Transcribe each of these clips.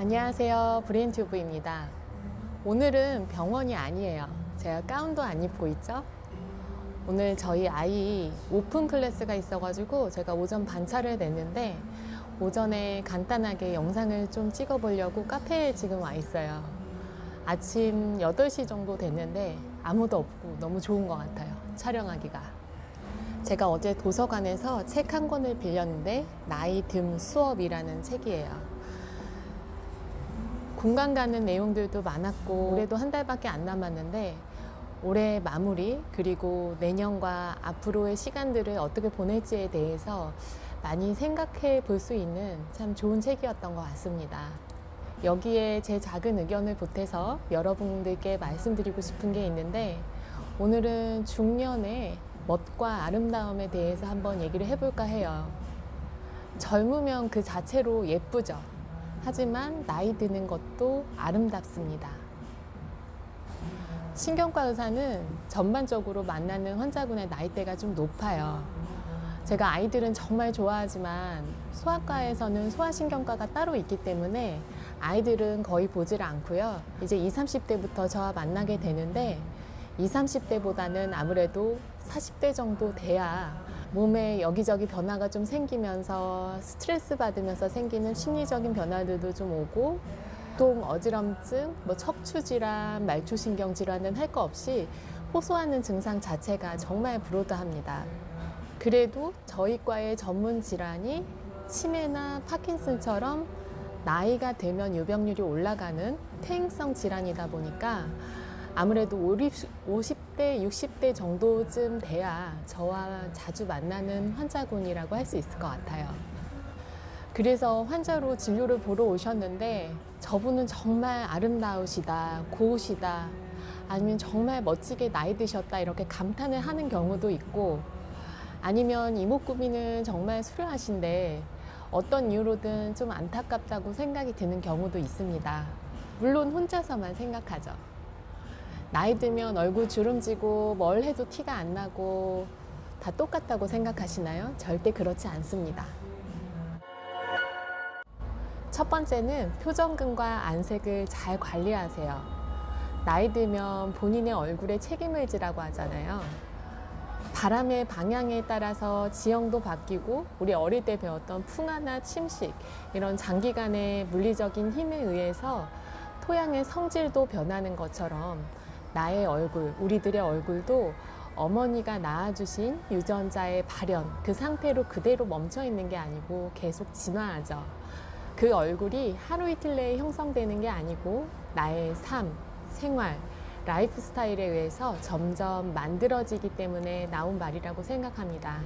안녕하세요. 브레인튜브입니다. 오늘은 병원이 아니에요. 제가 가운도 안 입고 있죠? 오늘 저희 아이 오픈 클래스가 있어가지고 제가 오전 반차를 냈는데 오전에 간단하게 영상을 좀 찍어보려고 카페에 지금 와 있어요. 아침 8시 정도 됐는데 아무도 없고 너무 좋은 것 같아요. 촬영하기가. 제가 어제 도서관에서 책 한 권을 빌렸는데 나이 듦 수업이라는 책이에요. 공감 가는 내용들도 많았고 올해도 한 달밖에 안 남았는데 올해 마무리 그리고 내년과 앞으로의 시간들을 어떻게 보낼지에 대해서 많이 생각해 볼 수 있는 참 좋은 책이었던 것 같습니다. 여기에 제 작은 의견을 보태서 여러분들께 말씀드리고 싶은 게 있는데 오늘은 중년의 멋과 아름다움에 대해서 한번 얘기를 해볼까 해요. 젊으면 그 자체로 예쁘죠. 하지만 나이 드는 것도 아름답습니다. 신경과 의사는 전반적으로 만나는 환자군의 나이대가 좀 높아요. 제가 아이들은 정말 좋아하지만 소아과에서는 소아신경과가 따로 있기 때문에 아이들은 거의 보질 않고요. 이제 20, 30대부터 저와 만나게 되는데 20, 30대보다는 아무래도 40대 정도 돼야 몸에 여기저기 변화가 좀 생기면서 스트레스 받으면서 생기는 심리적인 변화들도 좀 오고 통, 어지럼증, 척추질환, 말초신경질환은 할 거 없이 호소하는 증상 자체가 정말 브로드합니다. 그래도 저희 과의 전문 질환이 치매나 파킨슨처럼 나이가 되면 유병률이 올라가는 퇴행성 질환이다 보니까 아무래도 50대, 60대 정도쯤 돼야 저와 자주 만나는 환자군이라고 할 수 있을 것 같아요. 그래서 환자로 진료를 보러 오셨는데 저분은 정말 아름다우시다, 고우시다, 아니면 정말 멋지게 나이 드셨다 이렇게 감탄을 하는 경우도 있고 아니면 이목구비는 정말 수려하신데 어떤 이유로든 좀 안타깝다고 생각이 드는 경우도 있습니다. 물론 혼자서만 생각하죠. 나이 들면 얼굴 주름지고 뭘 해도 티가 안 나고 다 똑같다고 생각하시나요? 절대 그렇지 않습니다. 첫 번째는 표정근과 안색을 잘 관리하세요. 나이 들면 본인의 얼굴에 책임을 지라고 하잖아요. 바람의 방향에 따라서 지형도 바뀌고 우리 어릴 때 배웠던 풍화나 침식 이런 장기간의 물리적인 힘에 의해서 토양의 성질도 변하는 것처럼 나의 얼굴, 우리들의 얼굴도 어머니가 낳아주신 유전자의 발현, 그 상태로 그대로 멈춰 있는 게 아니고 계속 진화하죠. 그 얼굴이 하루 이틀 내에 형성되는 게 아니고 나의 삶, 생활, 라이프 스타일에 의해서 점점 만들어지기 때문에 나온 말이라고 생각합니다.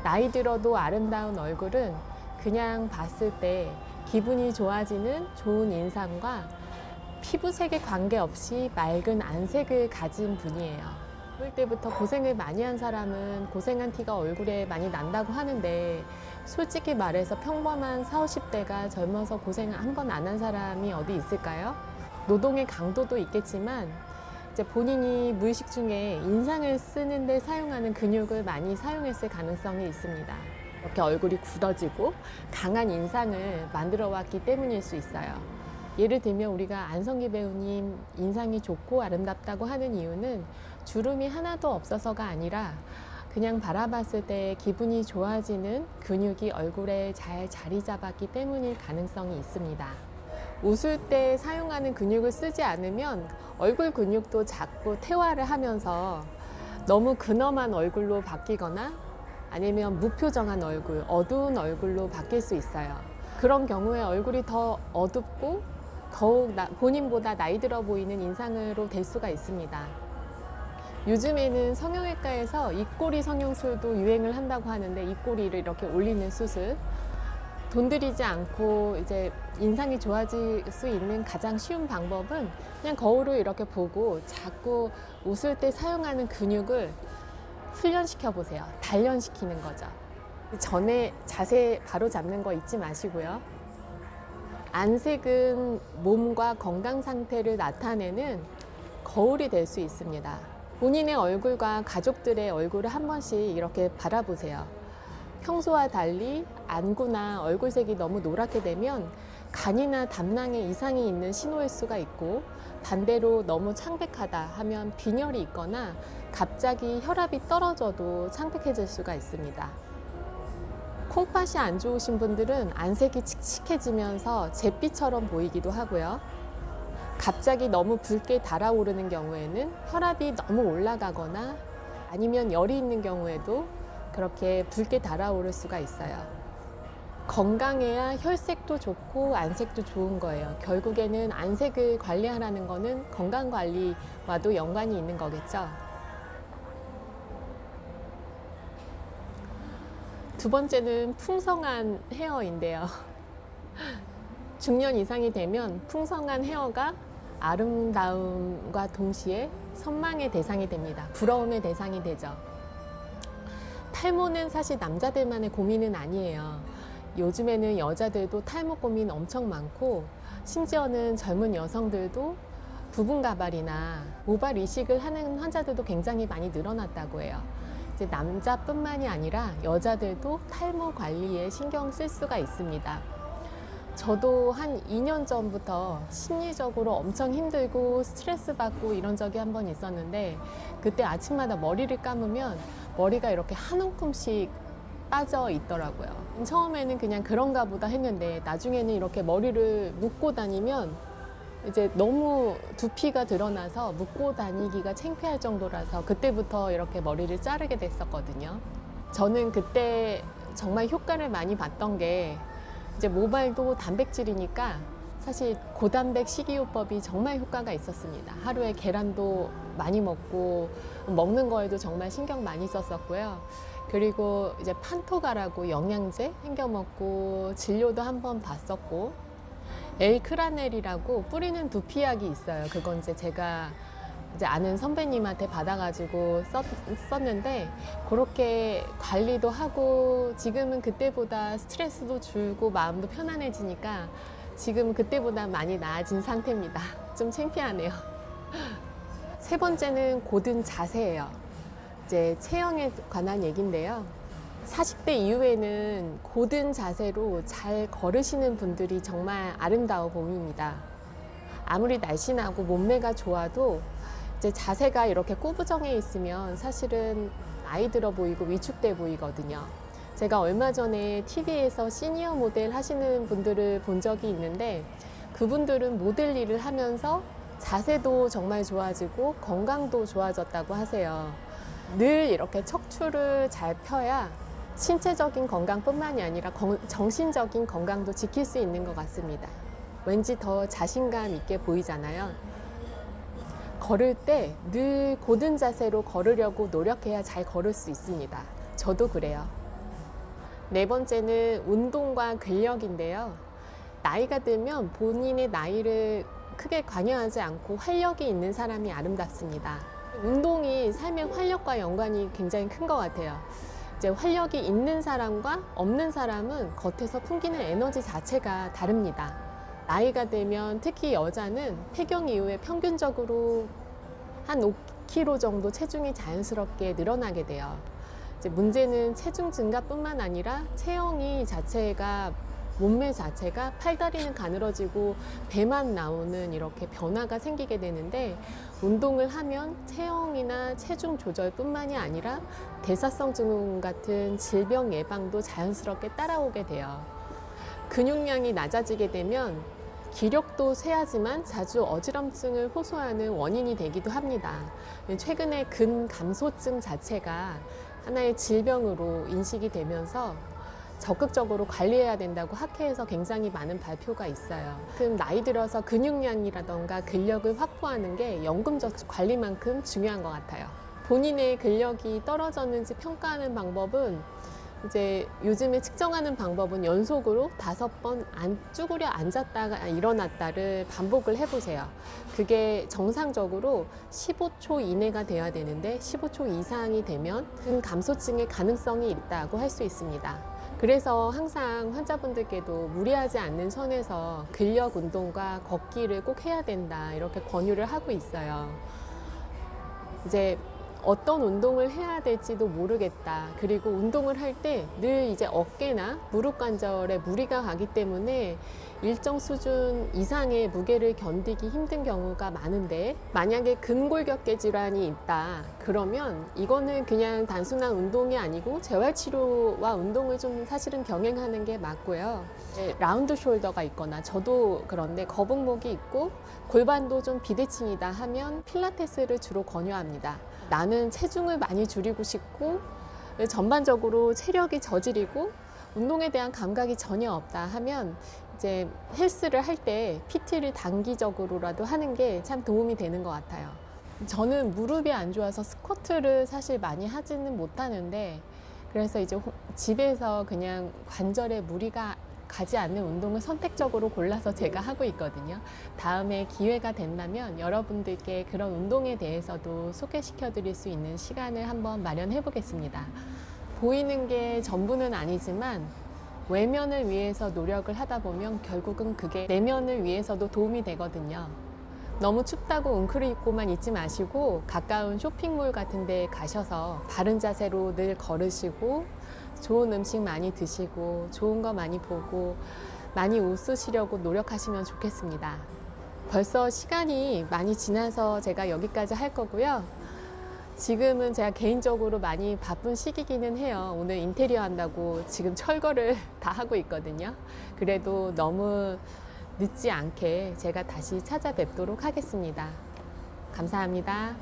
나이 들어도 아름다운 얼굴은 그냥 봤을 때 기분이 좋아지는 좋은 인상과 피부색에 관계없이 맑은 안색을 가진 분이에요. 어릴 때부터 고생을 많이 한 사람은 고생한 티가 얼굴에 많이 난다고 하는데 솔직히 말해서 평범한 40, 50대가 젊어서 고생 한 번 안 한 사람이 어디 있을까요? 노동의 강도도 있겠지만 이제 본인이 무의식 중에 인상을 쓰는데 사용하는 근육을 많이 사용했을 가능성이 있습니다. 이렇게 얼굴이 굳어지고 강한 인상을 만들어 왔기 때문일 수 있어요. 예를 들면 우리가 안성기 배우님 인상이 좋고 아름답다고 하는 이유는 주름이 하나도 없어서가 아니라 그냥 바라봤을 때 기분이 좋아지는 근육이 얼굴에 잘 자리 잡았기 때문일 가능성이 있습니다. 웃을 때 사용하는 근육을 쓰지 않으면 얼굴 근육도 자꾸 퇴화를 하면서 너무 근엄한 얼굴로 바뀌거나 아니면 무표정한 얼굴, 어두운 얼굴로 바뀔 수 있어요. 그런 경우에 얼굴이 더 어둡고 더욱 본인보다 나이 들어 보이는 인상으로 될 수가 있습니다. 요즘에는 성형외과에서 입꼬리 성형술도 유행을 한다고 하는데 입꼬리를 이렇게 올리는 수술 돈 들이지 않고 이제 인상이 좋아질 수 있는 가장 쉬운 방법은 그냥 거울을 이렇게 보고 자꾸 웃을 때 사용하는 근육을 훈련시켜 보세요. 단련시키는 거죠. 전에 자세 바로 잡는 거 잊지 마시고요. 안색은 몸과 건강 상태를 나타내는 거울이 될 수 있습니다. 본인의 얼굴과 가족들의 얼굴을 한 번씩 이렇게 바라보세요. 평소와 달리 안구나 얼굴색이 너무 노랗게 되면 간이나 담낭에 이상이 있는 신호일 수가 있고, 반대로 너무 창백하다 하면 빈혈이 있거나 갑자기 혈압이 떨어져도 창백해질 수가 있습니다. 콩팥이 안 좋으신 분들은 안색이 칙칙해지면서 잿빛처럼 보이기도 하고요. 갑자기 너무 붉게 달아오르는 경우에는 혈압이 너무 올라가거나 아니면 열이 있는 경우에도 그렇게 붉게 달아오를 수가 있어요. 건강해야 혈색도 좋고 안색도 좋은 거예요. 결국에는 안색을 관리하라는 거는 건강관리와도 연관이 있는 거겠죠. 두 번째는 풍성한 헤어인데요. 중년 이상이 되면 풍성한 헤어가 아름다움과 동시에 선망의 대상이 됩니다. 부러움의 대상이 되죠. 탈모는 사실 남자들만의 고민은 아니에요. 요즘에는 여자들도 탈모 고민 엄청 많고, 심지어는 젊은 여성들도 부분 가발이나 모발 이식을 하는 환자들도 굉장히 많이 늘어났다고 해요. 이제 남자뿐만이 아니라 여자들도 탈모 관리에 신경 쓸 수가 있습니다. 저도 한 2년 전부터 심리적으로 엄청 힘들고 스트레스 받고 이런 적이 한 번 있었는데, 그때 아침마다 머리를 감으면 머리가 이렇게 한 움큼씩 빠져 있더라고요. 처음에는 그냥 그런가 보다 했는데, 나중에는 이렇게 머리를 묶고 다니면 이제 너무 두피가 드러나서 묶고 다니기가 창피할 정도라서 그때부터 이렇게 머리를 자르게 됐었거든요. 저는 그때 정말 효과를 많이 봤던 게, 이제 모발도 단백질이니까 사실 고단백 식이요법이 정말 효과가 있었습니다. 하루에 계란도 많이 먹고 먹는 거에도 정말 신경 많이 썼었고요. 그리고 이제 판토가라고 영양제 챙겨 먹고 진료도 한번 봤었고, 엘크라넬이라고 뿌리는 두피약이 있어요. 그건 이제 제가 이제 아는 선배님한테 받아가지고 썼는데, 그렇게 관리도 하고 지금은 그때보다 스트레스도 줄고 마음도 편안해지니까 지금 그때보다 많이 나아진 상태입니다. 좀 창피하네요. 세 번째는 고든 자세예요. 이제 체형에 관한 얘기인데요. 40대 이후에는 고든 자세로 잘 걸으시는 분들이 정말 아름다워 보입니다. 아무리 날씬하고 몸매가 좋아도 이제 자세가 이렇게 꾸부정해 있으면 사실은 나이 들어 보이고 위축돼 보이거든요. 제가 얼마 전에 TV에서 시니어 모델 하시는 분들을 본 적이 있는데, 그분들은 모델 일을 하면서 자세도 정말 좋아지고 건강도 좋아졌다고 하세요. 늘 이렇게 척추를 잘 펴야 신체적인 건강뿐만이 아니라 정신적인 건강도 지킬 수 있는 것 같습니다. 왠지 더 자신감 있게 보이잖아요. 걸을 때 늘 고든 자세로 걸으려고 노력해야 잘 걸을 수 있습니다. 저도 그래요. 네 번째는 운동과 근력인데요. 나이가 들면 본인의 나이를 크게 관여하지 않고 활력이 있는 사람이 아름답습니다. 운동이 삶의 활력과 연관이 굉장히 큰 것 같아요. 이제 활력이 있는 사람과 없는 사람은 겉에서 풍기는 에너지 자체가 다릅니다. 나이가 들면 특히 여자는 폐경 이후에 평균적으로 한 5kg 정도 체중이 자연스럽게 늘어나게 돼요. 이제 문제는 체중 증가뿐만 아니라 체형이 자체가, 몸매 자체가 팔다리는 가늘어지고 배만 나오는 이렇게 변화가 생기게 되는데, 운동을 하면 체형이나 체중 조절뿐만이 아니라 대사성 증후군 같은 질병 예방도 자연스럽게 따라오게 돼요. 근육량이 낮아지게 되면 기력도 쇠하지만 자주 어지럼증을 호소하는 원인이 되기도 합니다. 최근에 근감소증 자체가 하나의 질병으로 인식이 되면서 적극적으로 관리해야 된다고 학회에서 굉장히 많은 발표가 있어요. 그럼 나이 들어서 근육량이라던가 근력을 확보하는 게 연금저축 관리만큼 중요한 것 같아요. 본인의 근력이 떨어졌는지 평가하는 방법은, 이제 요즘에 측정하는 방법은 연속으로 5번 쭈그려 앉았다가 일어났다를 반복을 해보세요. 그게 정상적으로 15초 이내가 돼야 되는데 15초 이상이 되면 근감소증의 가능성이 있다고 할 수 있습니다. 그래서 항상 환자분들께도 무리하지 않는 선에서 근력 운동과 걷기를 꼭 해야 된다, 이렇게 권유를 하고 있어요. 이제 어떤 운동을 해야 될지도 모르겠다. 그리고 운동을 할 때 늘 이제 어깨나 무릎 관절에 무리가 가기 때문에 일정 수준 이상의 무게를 견디기 힘든 경우가 많은데, 만약에 근골격계 질환이 있다 그러면 이거는 그냥 단순한 운동이 아니고 재활치료와 운동을 좀 사실은 병행하는 게 맞고요. 라운드 숄더가 있거나, 저도 그런데 거북목이 있고 골반도 좀 비대칭이다 하면 필라테스를 주로 권유합니다. 나는 체중을 많이 줄이고 싶고 전반적으로 체력이 저질이고 운동에 대한 감각이 전혀 없다 하면 이제 헬스를 할 때 PT를 단기적으로라도 하는 게 참 도움이 되는 것 같아요. 저는 무릎이 안 좋아서 스쿼트를 사실 많이 하지는 못하는데, 그래서 이제 집에서 그냥 관절에 무리가 가지 않는 운동을 선택적으로 골라서 제가 하고 있거든요. 다음에 기회가 된다면 여러분들께 그런 운동에 대해서도 소개시켜 드릴 수 있는 시간을 한번 마련해 보겠습니다. 보이는 게 전부는 아니지만 외면을 위해서 노력을 하다 보면 결국은 그게 내면을 위해서도 도움이 되거든요. 너무 춥다고 웅크리고만 있지 마시고 가까운 쇼핑몰 같은 데 가셔서 바른 자세로 늘 걸으시고 좋은 음식 많이 드시고 좋은 거 많이 보고 많이 웃으시려고 노력하시면 좋겠습니다. 벌써 시간이 많이 지나서 제가 여기까지 할 거고요. 지금은 제가 개인적으로 많이 바쁜 시기기는 해요. 오늘 인테리어 한다고 지금 철거를 다 하고 있거든요. 그래도 너무 늦지 않게 제가 다시 찾아뵙도록 하겠습니다. 감사합니다.